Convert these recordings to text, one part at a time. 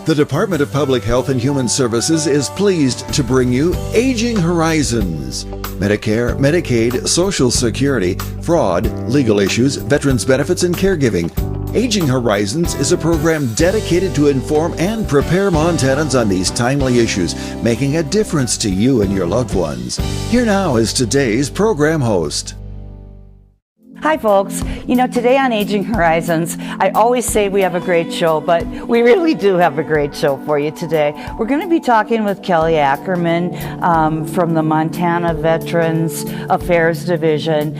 The Department of Public Health and Human Services is pleased to bring you Aging Horizons. Medicare, Medicaid, Social Security, fraud, legal issues, veterans benefits, and caregiving. Aging Horizons is a program dedicated to inform and prepare Montanans on these timely issues, making a difference to you and your loved ones. Here now is today's program host. Hi folks, today on Aging Horizons, I always say we have a great show, but we really do have a great show for you today. We're going to be talking with Kelly Ackerman from the Montana Veterans Affairs Division.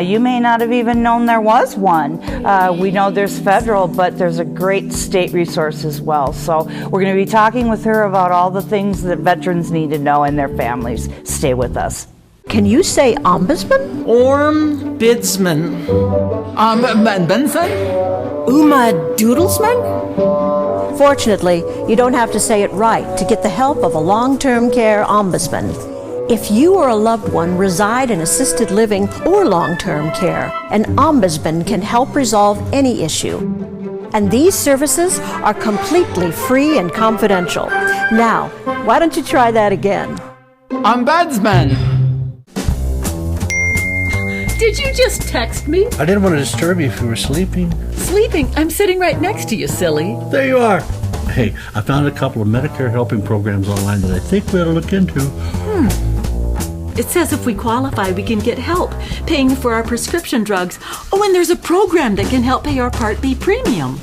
You may not have even known there was one. We know there's federal, but there's a great state resource as well. So we're going to be talking with her about all the things that veterans need to know and their families. Stay with us. Can you say ombudsman? Ombudsman. Benson? Uma Doodlesman? Fortunately, you don't have to say it right to get the help of a long-term care ombudsman. If you or a loved one reside in assisted living or long-term care, an ombudsman can help resolve any issue. And these services are completely free and confidential. Now, why don't you try that again? Ombudsman. Did you just text me? I didn't want to disturb you if you were sleeping. Sleeping? I'm sitting right next to you, silly. There you are. Hey, I found a couple of Medicare helping programs online that I think we ought to look into. It says if we qualify, we can get help paying for our prescription drugs. Oh, and there's a program that can help pay our Part B premium.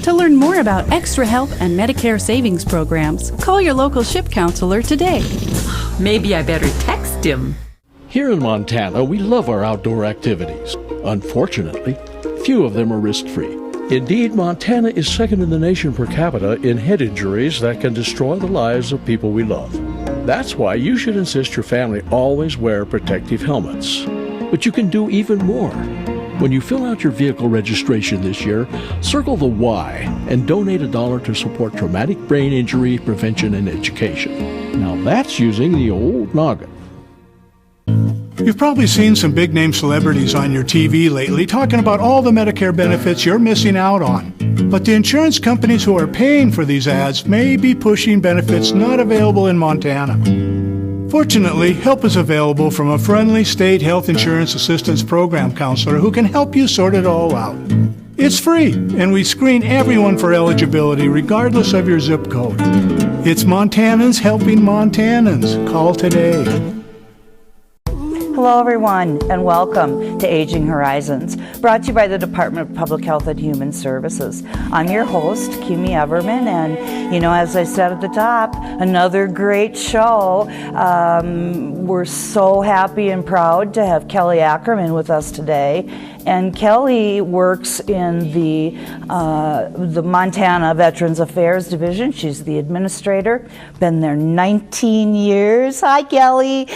To learn more about extra help and Medicare savings programs, call your local SHIP counselor today. Maybe I better text him. Here in Montana, we love our outdoor activities. Unfortunately, few of them are risk-free. Indeed, Montana is second in the nation per capita in head injuries that can destroy the lives of people we love. That's why you should insist your family always wear protective helmets. But you can do even more. When you fill out your vehicle registration this year, circle the Y and donate $1 to support traumatic brain injury prevention and education. Now that's using the old noggin. You've probably seen some big-name celebrities on your TV lately talking about all the Medicare benefits you're missing out on. But the insurance companies who are paying for these ads may be pushing benefits not available in Montana. Fortunately, help is available from a friendly state health insurance assistance program counselor who can help you sort it all out. It's free, and we screen everyone for eligibility regardless of your zip code. It's Montanans helping Montanans. Call today. Hello everyone and welcome to Aging Horizons, brought to you by the Department of Public Health and Human Services. I'm your host, Kimi Everman, and as I said at the top, another great show. We're so happy and proud to have Kelly Ackerman with us today. And Kelly works in the Montana Veterans Affairs Division. She's the administrator, been there 19 years. Hi, Kelly.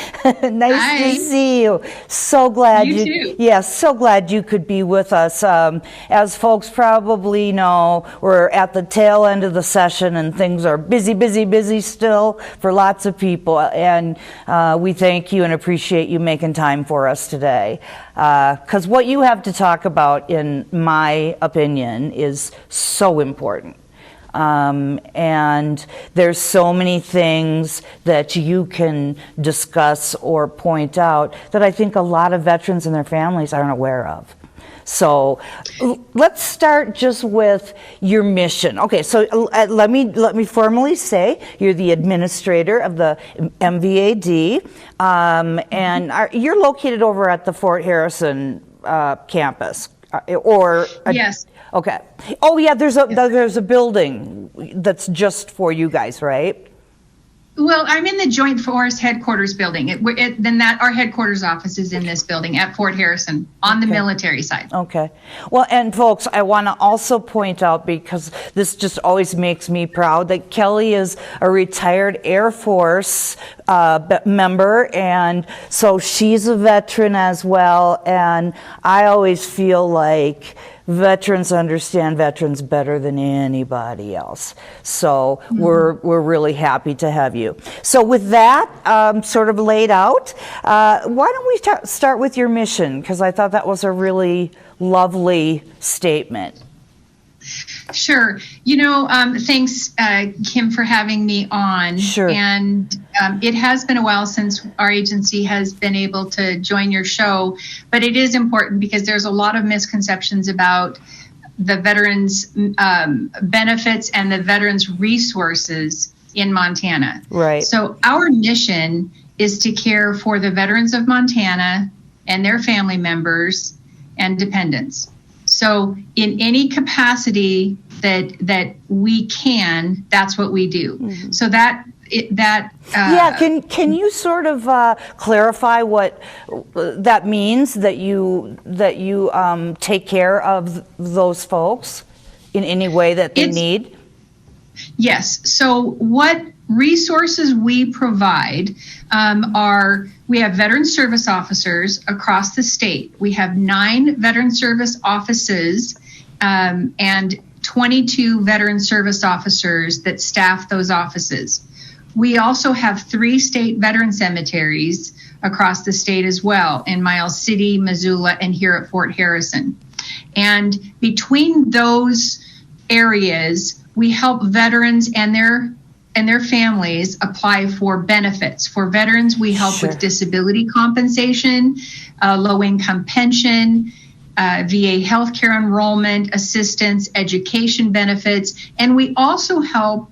Nice to see you. So glad you too. Yes, so glad you could be with us. As folks probably know, we're at the tail end of the session and things are busy still for lots of people. And we thank you and appreciate you making time for us today. Because what you have to talk about, in my opinion, is so important. And there's so many things that you can discuss or point out that I think a lot of veterans and their families aren't aware of. So let's start just with your mission. Okay, so let me formally say you're the administrator of the MVAD, and you're located over at the Fort Harrison campus, yes. Okay. Oh yeah, there's a building that's just for you guys, right? Well, I'm in the Joint Force Headquarters building. Our headquarters office is in this building at Fort Harrison on the military side. Okay. Well, and folks, I want to also point out, because this just always makes me proud, that Kelly is a retired Air Force member, and so she's a veteran as well. And I always feel like veterans understand veterans better than anybody else. So we're really happy to have you. So with that sort of laid out, why don't we start with your mission? Because I thought that was a really lovely statement. Sure. Thanks, Kim, for having me on. Sure. And it has been a while since our agency has been able to join your show, but it is important because there's a lot of misconceptions about the veterans' benefits and the veterans' resources in Montana. Right. So our mission is to care for the veterans of Montana and their family members and dependents. So in any capacity that we can, that's what we do. Mm-hmm. So can you sort of clarify what that means, that you take care of those folks in any way that they need? Yes. So what resources we provide we have veteran service officers across the state. We have 9 veteran service offices and 22 veteran service officers that staff those offices. We also have 3 state veteran cemeteries across the state as well, in Miles City, Missoula, and here at Fort Harrison. And between those areas, we help veterans and their families apply for benefits. For veterans, we help with disability compensation, low-income pension, VA healthcare enrollment, assistance, education benefits, and we also help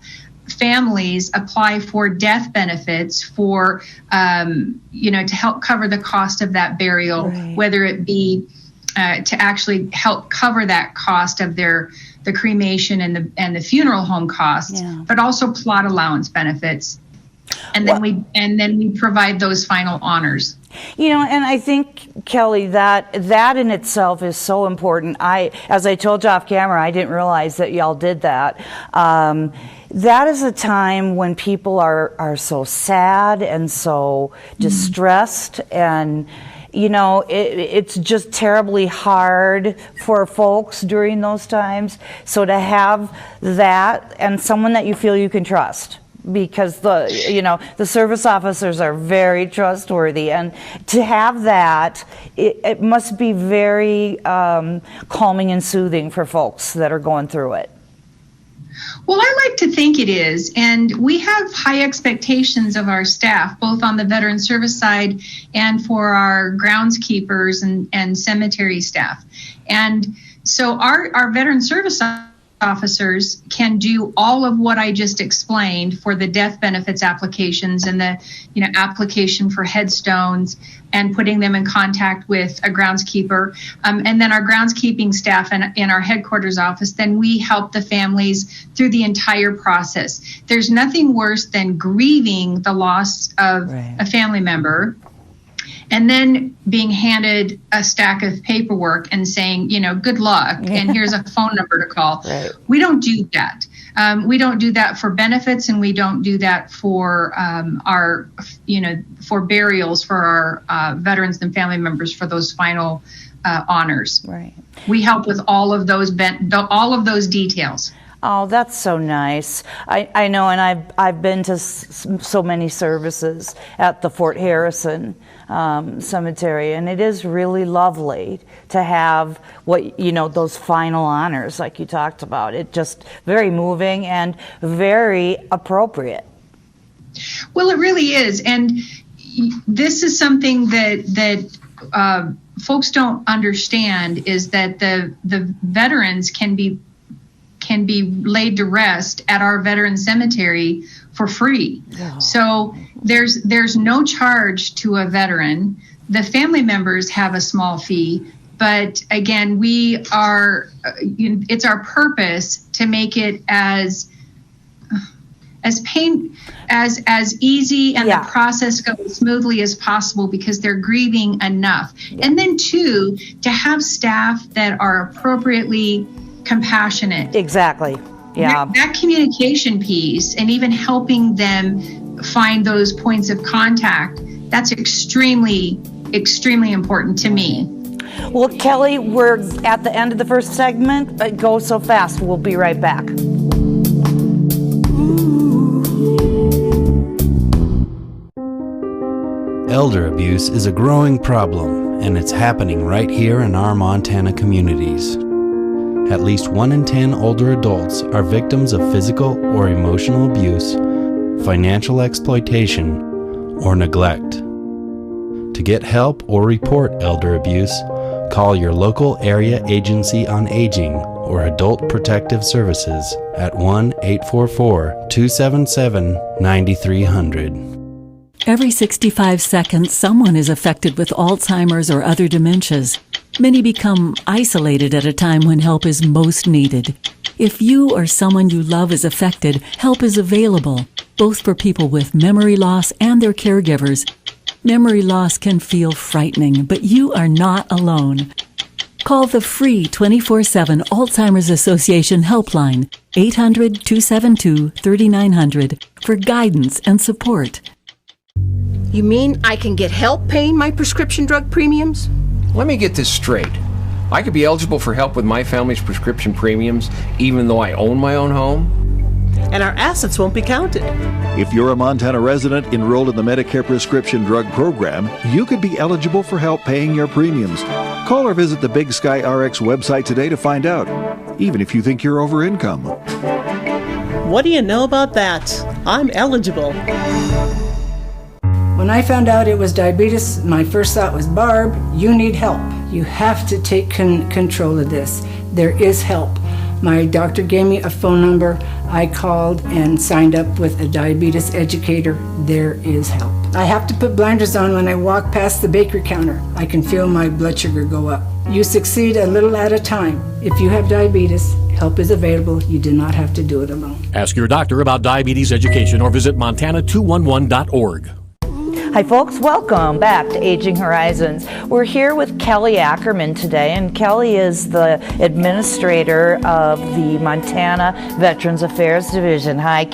families apply for death benefits for, to help cover the cost of that burial, whether it be to actually help cover that cost of the cremation and the funeral home costs, but also plot allowance benefits. And then we provide those final honors. And I think, Kelly, that in itself is so important. As I told you off camera, I didn't realize that y'all did that. That is a time when people are so sad and so distressed, and it's just terribly hard for folks during those times. So to have that and someone that you feel you can trust, because the service officers are very trustworthy, and to have that, it must be very calming and soothing for folks that are going through it. Well, I like to think it is, and we have high expectations of our staff, both on the veteran service side and for our groundskeepers and cemetery staff. And so our veteran service officers can do all of what I just explained for the death benefits applications and the application for headstones and putting them in contact with a groundskeeper. And then our groundskeeping staff in our headquarters office, then we help the families through the entire process. There's nothing worse than grieving the loss of a family member and then being handed a stack of paperwork and saying, good luck, and here's a phone number to call. Right. We don't do that. We don't do that for benefits, and we don't do that for for burials for our veterans and family members for those final honors. Right. We help with all of those details. Oh, that's so nice. I know, and I've been to so many services at the Fort Harrison Cemetery, and it is really lovely to have those final honors like you talked about. It just very moving and very appropriate. Well, it really is, and this is something that folks don't understand, is that the veterans can be laid to rest at our veteran cemetery for free. Oh. So there's no charge to a veteran. The family members have a small fee, but again, it's our purpose to make it as easy and the process goes smoothly as possible, because they're grieving enough. Yeah. And then 2, to have staff that are appropriately compassionate. Exactly. Yeah. That communication piece, and even helping them find those points of contact, that's extremely, extremely important to me. Well, Kelly, we're at the end of the first segment. It goes so fast. We'll be right back. Elder abuse is a growing problem, and it's happening right here in our Montana communities. at least 1 in 10 older adults are victims of physical or emotional abuse, financial exploitation, or neglect. To get help or report elder abuse, call your local area agency on aging or Adult Protective Services at 1-844-277-9300. Every 65 seconds, someone is affected with Alzheimer's or other dementias. Many become isolated at a time when help is most needed. If you or someone you love is affected, help is available, both for people with memory loss and their caregivers. Memory loss can feel frightening, but you are not alone. Call the free 24/7 Alzheimer's Association helpline, 800-272-3900, for guidance and support. You mean I can get help paying my prescription drug premiums? Let me get this straight. I could be eligible for help with my family's prescription premiums even though I own my own home? And our assets won't be counted. If you're a Montana resident enrolled in the Medicare prescription drug program, you could be eligible for help paying your premiums. Call or visit the Big Sky RX website today to find out, even if you think you're over income. What do you know about that? I'm eligible. When I found out it was diabetes, my first thought was, Barb, you need help. You have to take control of this. There is help. My doctor gave me a phone number. I called and signed up with a diabetes educator. There is help. I have to put blinders on when I walk past the bakery counter. I can feel my blood sugar go up. You succeed a little at a time. If you have diabetes, help is available. You do not have to do it alone. Ask your doctor about diabetes education or visit montana211.org. Hi folks, welcome back to Aging Horizons. We're here with Kelly Ackerman today, and Kelly is the administrator of the Montana Veterans Affairs Division. Hi,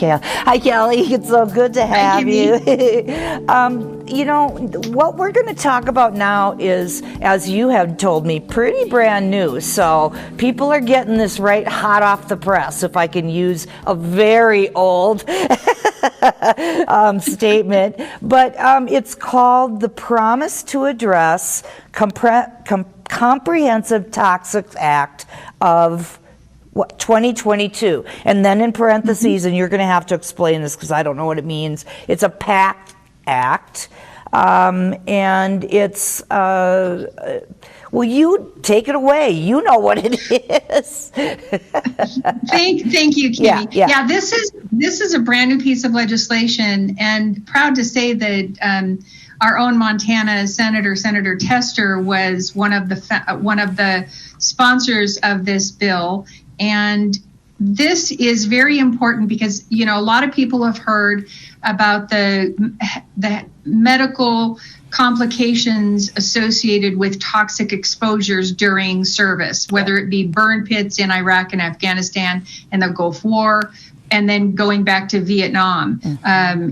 Hi, Kelly. It's so good to have you. You know, what we're going to talk about now is, as you have told me, pretty brand new. So people are getting this right hot off the press, if I can use a very old statement. But it's called the Promise to Address Comprehensive Toxics Act of 2022. And then in parentheses, and you're going to have to explain this because I don't know what it means, it's a PACT Act. And it's, well, you take it away. You know what it is. Thank you, Kimmy. Yeah, this is a brand new piece of legislation, and proud to say that our own Montana Senator Tester was one of the sponsors of this bill. And this is very important because, you know, a lot of people have heard about the medical complications associated with toxic exposures during service, whether it be burn pits in Iraq and Afghanistan and the Gulf War, and then going back to Vietnam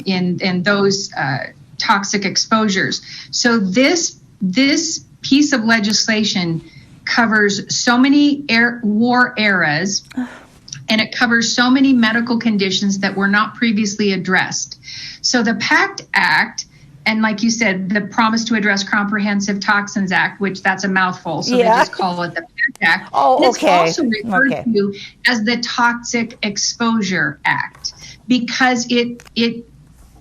in those toxic exposures. So this piece of legislation covers so many war eras, and it covers so many medical conditions that were not previously addressed. So the PACT Act, and like you said, the Promise to Address Comprehensive Toxins Act, which that's a mouthful, so they just call it the PACT Act. Oh, It's also referred to as the Toxic Exposure Act because it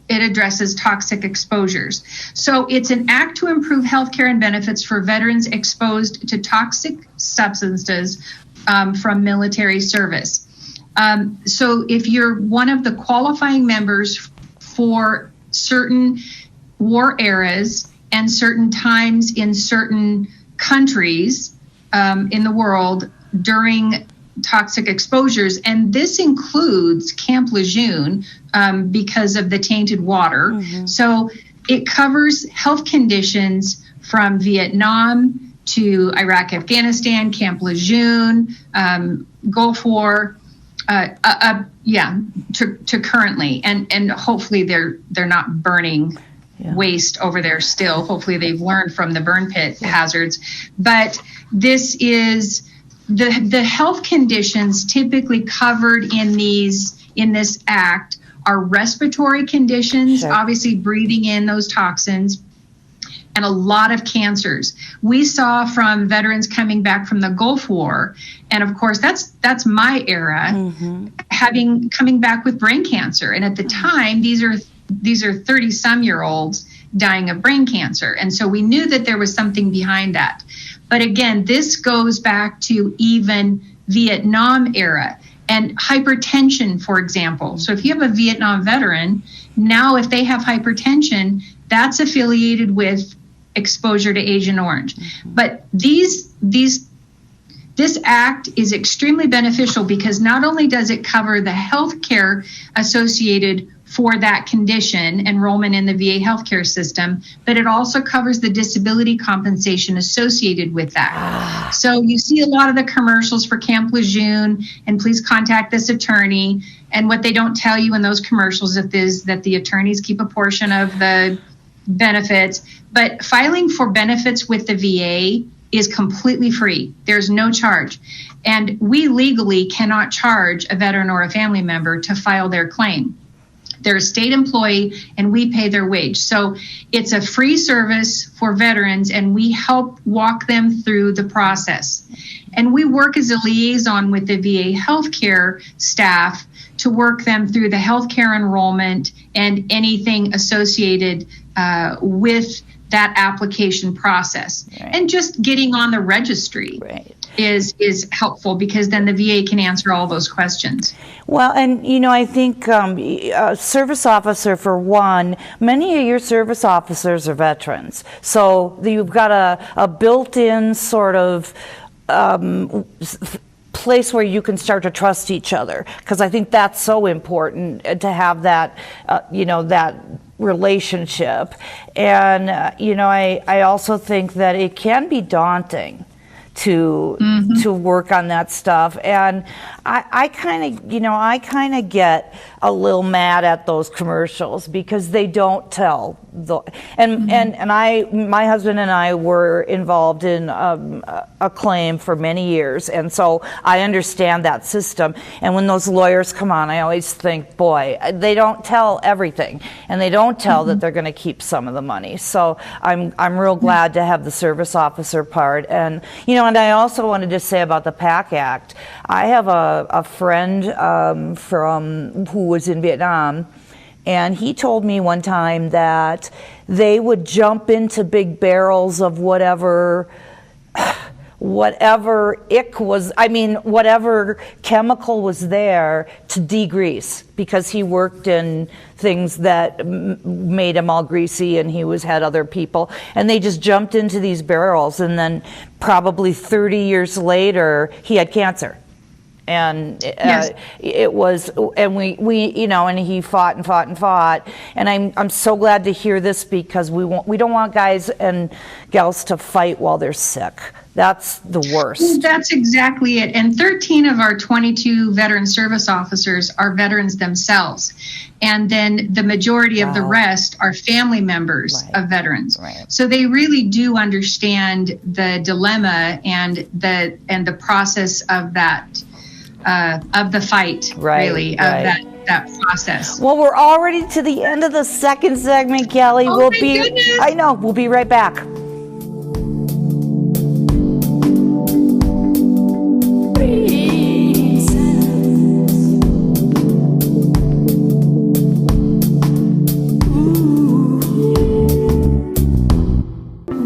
addresses toxic exposures. So it's an act to improve healthcare and benefits for veterans exposed to toxic substances from military service. So if you're one of the qualifying members for certain war eras and certain times in certain countries in the world during toxic exposures, and this includes Camp Lejeune because of the tainted water. So it covers health conditions from Vietnam to Iraq, Afghanistan, Camp Lejeune, Gulf War, to currently, and hopefully they're not burning waste over there still. Hopefully they've learned from the burn pit hazards. But this is the health conditions typically covered in this act are respiratory conditions, obviously breathing in those toxins, and a lot of cancers. We saw from veterans coming back from the Gulf War, and of course that's my era, coming back with brain cancer. And at the time, these are 30-some-year-olds dying of brain cancer. And so we knew that there was something behind that. But again, this goes back to even Vietnam era and hypertension, for example. So if you have a Vietnam veteran, now if they have hypertension, that's affiliated with exposure to Agent Orange. But this act is extremely beneficial because not only does it cover the health care associated for that condition, enrollment in the VA healthcare system, but it also covers the disability compensation associated with that. So you see a lot of the commercials for Camp Lejeune and please contact this attorney. And what they don't tell you in those commercials is that the attorneys keep a portion of the benefits. But filing for benefits with the VA is completely free. There's no charge. And we legally cannot charge a veteran or a family member to file their claim. They're a state employee and we pay their wage. So it's a free service for veterans and we help walk them through the process. And we work as a liaison with the VA healthcare staff to work them through the healthcare enrollment and anything associated with that application process. Right. And just getting on the registry is helpful because then the VA can answer all those questions. Well, and I think service officer, for one, many of your service officers are veterans. So you've got a built-in sort of place where you can start to trust each other, because I think that's so important to have that, that relationship. And, I also think that it can be daunting to work on that stuff. And I kind of get a little mad at those commercials because they don't tell my husband and I were involved in a claim for many years, and so I understand that system. And when those lawyers come on, I always think, boy, they don't tell everything, and they don't tell that they're going to keep some of the money. So I'm real glad to have the service officer part. And and I also wanted to say about the PAC Act. I have a friend who was in Vietnam. And he told me one time that they would jump into big barrels of whatever whatever chemical was there to degrease, because he worked in things that made him all greasy, and he had other people, and they just jumped into these barrels, and then probably 30 years later he had cancer. And it was, and we and he fought, and I'm so glad to hear this, because we don't want guys and gals to fight while they're sick. That's the worst. That's exactly it. And 13 of our 22 veteran service officers are veterans themselves, and then the majority of the rest are family members of veterans. Right. So they really do understand the dilemma and the process of that. Of the fight, that process. Well, we're already to the end of the second segment, Kelly. Goodness. I know, we'll be right back.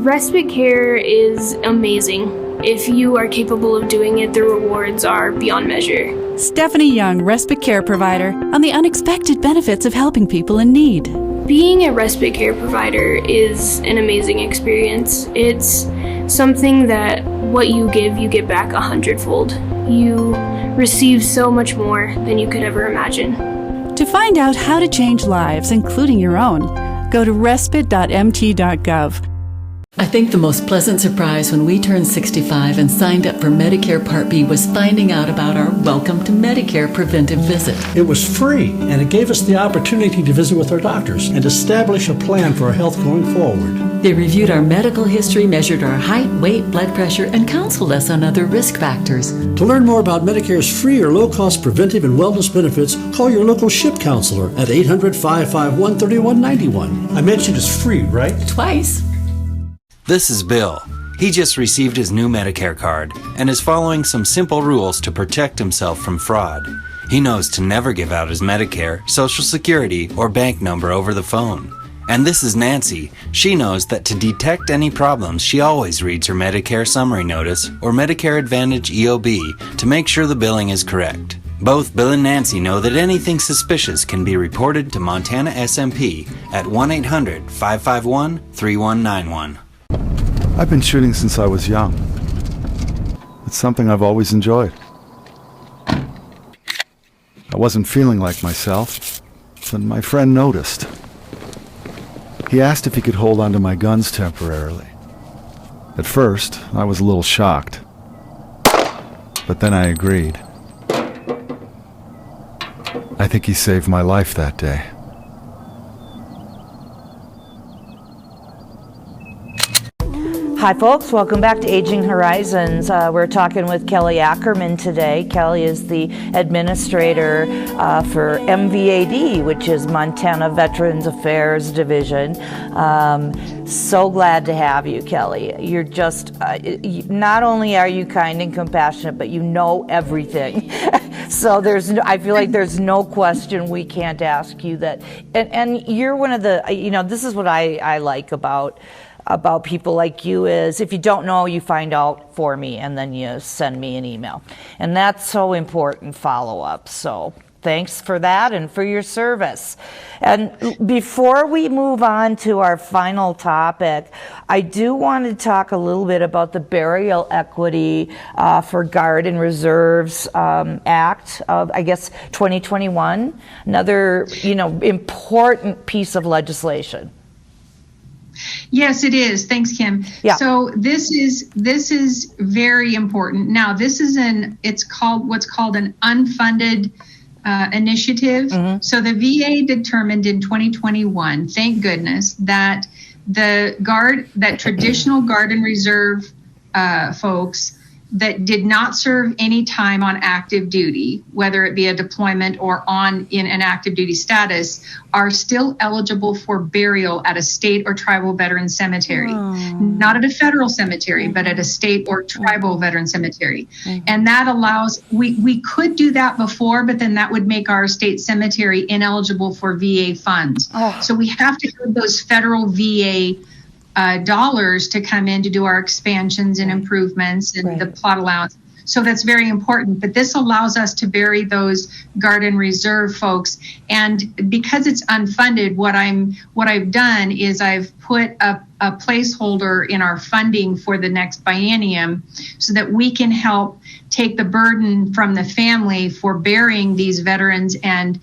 Respite care is amazing. If you are capable of doing it, the rewards are beyond measure. Stephanie Young, respite care provider, on the unexpected benefits of helping people in need. Being a respite care provider is an amazing experience. It's something that what you give, you get back 100-fold. You receive so much more than you could ever imagine. To find out how to change lives, including your own, go to respite.mt.gov. I think the most pleasant surprise when we turned 65 and signed up for Medicare Part B was finding out about our Welcome to Medicare preventive visit. It was free, and it gave us the opportunity to visit with our doctors and establish a plan for our health going forward. They reviewed our medical history, measured our height, weight, blood pressure, and counseled us on other risk factors. To learn more about Medicare's free or low-cost preventive and wellness benefits, call your local SHIP counselor at 800-551-3191. I mentioned it's free, right? Twice. This is Bill. He just received his new Medicare card and is following some simple rules to protect himself from fraud. He knows to never give out his Medicare, Social Security, or bank number over the phone. And this is Nancy. She knows that to detect any problems, she always reads her Medicare summary notice or Medicare Advantage EOB to make sure the billing is correct. Both Bill and Nancy know that anything suspicious can be reported to Montana SMP at 1-800-551-3191. I've been shooting since I was young. It's something I've always enjoyed. I wasn't feeling like myself, but my friend noticed. He asked if he could hold onto my guns temporarily. At first, I was a little shocked, but then I agreed. I think he saved my life that day. Hi folks, welcome back to Aging Horizons. We're talking with Kelly Ackerman today. Kelly is the administrator for MVAD, which is Montana Veterans Affairs Division. So glad to have you, Kelly. You're just, not only are you kind and compassionate, but you know everything. So I feel like there's no question we can't ask you that. And you're one of the, this is what I like about people like you is if you don't know, you find out for me and then you send me an email. And that's so important, follow-up. So thanks for that and for your service. And before we move on to our final topic, I do want to talk a little bit about the Burial Equity for Guard and Reserves Act of, I guess, 2021. Another, important piece of legislation. Yes, it is. Thanks, Kim. Yeah. So this is very important. Now, this is what's called an unfunded initiative. Mm-hmm. So the VA determined in 2021, thank goodness, that traditional Guard and Reserve folks that did not serve any time on active duty, whether it be a deployment or in an active duty status, are still eligible for burial at a state or tribal veteran cemetery. Not at a federal cemetery, but at a state or tribal veteran cemetery. And that allows, we could do that before, but then that would make our state cemetery ineligible for VA funds. So we have to have those federal VA dollars to come in to do our expansions and improvements and the plot allowance. So that's very important. But this allows us to bury those Guard and Reserve folks. And because it's unfunded, what I've done is I've put a placeholder in our funding for the next biennium so that we can help take the burden from the family for burying these veterans and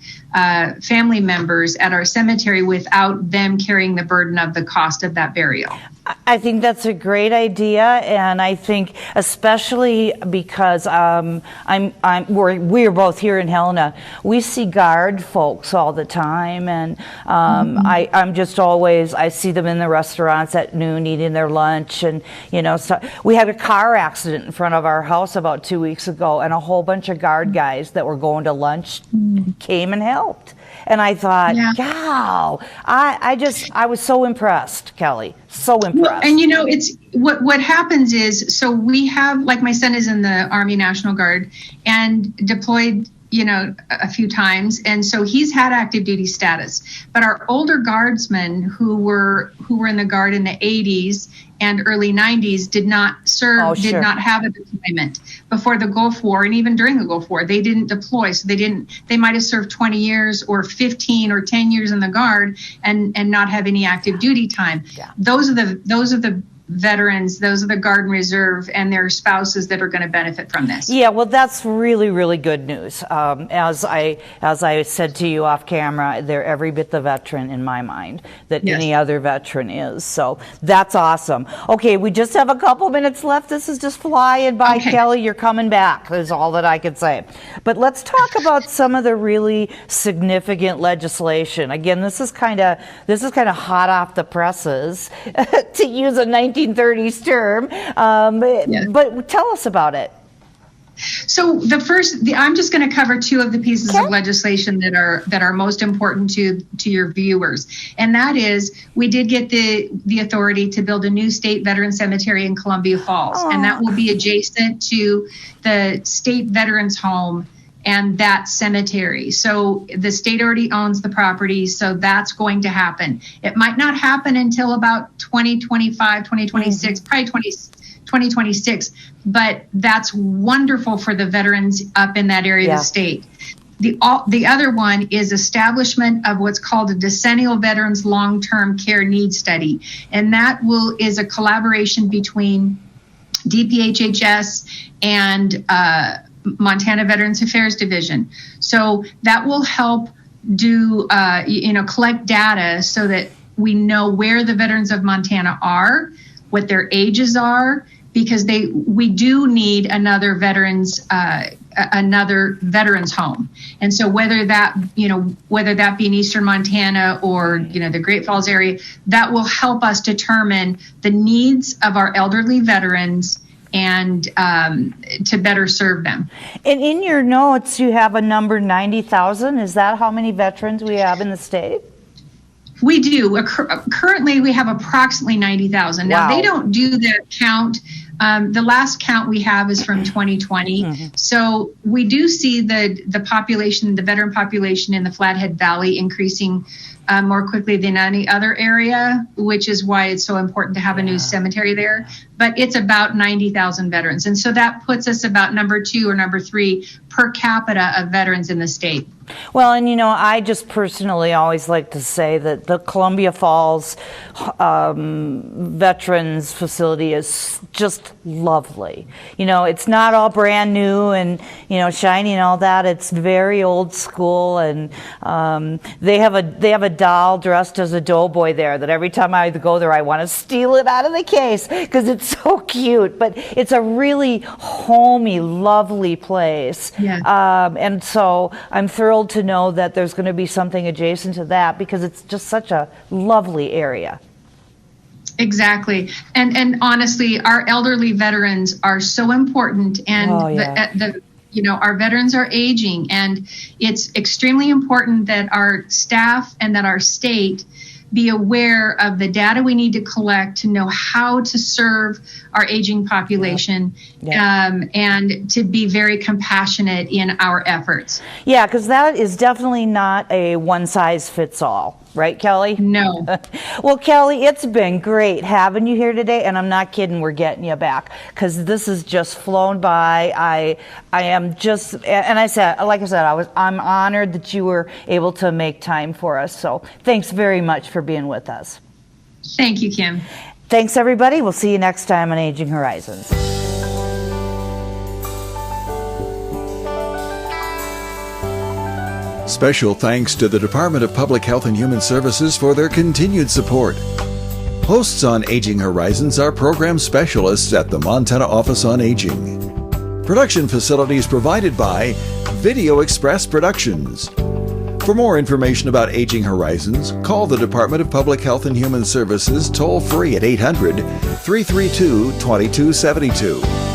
family members at our cemetery without them carrying the burden of the cost of that burial. I think that's a great idea, and I think especially because we're both here in Helena, we see Guard folks all the time, and I'm just always, I see them in the restaurants at noon eating their lunch, and so we had a car accident in front of our house about 2 weeks ago, and a whole bunch of Guard guys that were going to lunch came and helped. And I thought, wow, I was so impressed, Kelly, so impressed. Well, and it's what happens is, so we have, like, my son is in the Army National Guard and deployed, a few times. And so he's had active duty status, but our older guardsmen who were in the Guard in the 80s and early 90s did not serve, did not have a deployment before the Gulf War. And even during the Gulf War, they didn't deploy. So they might have served 20 years or 15 or 10 years in the Guard and not have any active duty time. Yeah. Those are the veterans, those are the Guard and Reserve and their spouses that are going to benefit from this. Yeah, well, that's really, really good news. As I said to you off camera, they're every bit the veteran in my mind that any other veteran is. So that's awesome. Okay, we just have a couple minutes left. This is just flying by, Kelly. You're coming back, is all that I could say. But let's talk about some of the really significant legislation. Again, this is kind of hot off the presses, to use a 1930s term, but tell us about it. So I'm just going to cover two of the pieces of legislation that are most important to your viewers, and that is we did get the authority to build a new state veteran cemetery in Columbia Falls, and that will be adjacent to the state veterans home and that cemetery. So the state already owns the property, so that's going to happen. It might not happen until about 2025, 2026, probably 2026, but that's wonderful for the veterans up in that area of the state. The other one is establishment of what's called a Decennial Veterans Long-Term Care Needs Study, and that is a collaboration between DPHHS and Montana Veterans Affairs Division. So that will help do collect data so that we know where the veterans of Montana are, what their ages are, because we do need another veterans home. And so whether that be in Eastern Montana or the Great Falls area, that will help us determine the needs of our elderly veterans and to better serve them. And in your notes, you have a number 90,000. Is that how many veterans we have in the state? We do. Currently, we have approximately 90,000. Now, they don't do the count. The last count we have is from 2020. Mm-hmm. So we do see the population, the veteran population in the Flathead Valley increasing more quickly than any other area, which is why it's so important to have a new cemetery there. But it's about 90,000 veterans. And so that puts us about number 2 or number 3 per capita of veterans in the state. Well, and I just personally always like to say that the Columbia Falls Veterans Facility is just lovely. It's not all brand new and, shiny and all that. It's very old school, and they have a doll dressed as a doughboy there that every time I go there, I want to steal it out of the case because it's so cute. But it's a really homey, lovely place. Yeah. And so I'm thrilled to know that there's going to be something adjacent to that because it's just such a lovely area. Exactly. And honestly, our elderly veterans are so important, and our veterans are aging, and it's extremely important that our staff and that our state be aware of the data we need to collect to know how to serve our aging population, and to be very compassionate in our efforts. Yeah, because that is definitely not a one-size-fits-all. Right, Kelly? No. Well, Kelly, it's been great having you here today, and I'm not kidding, we're getting you back because this has just flown by. I am just, and I'm honored that you were able to make time for us. So thanks very much for being with us. Thank you, Kim. Thanks, everybody. We'll see you next time on Aging Horizons. Special thanks to the Department of Public Health and Human Services for their continued support. Hosts on Aging Horizons are program specialists at the Montana Office on Aging. Production facilities provided by Video Express Productions. For more information about Aging Horizons, call the Department of Public Health and Human Services toll-free at 800-332-2272.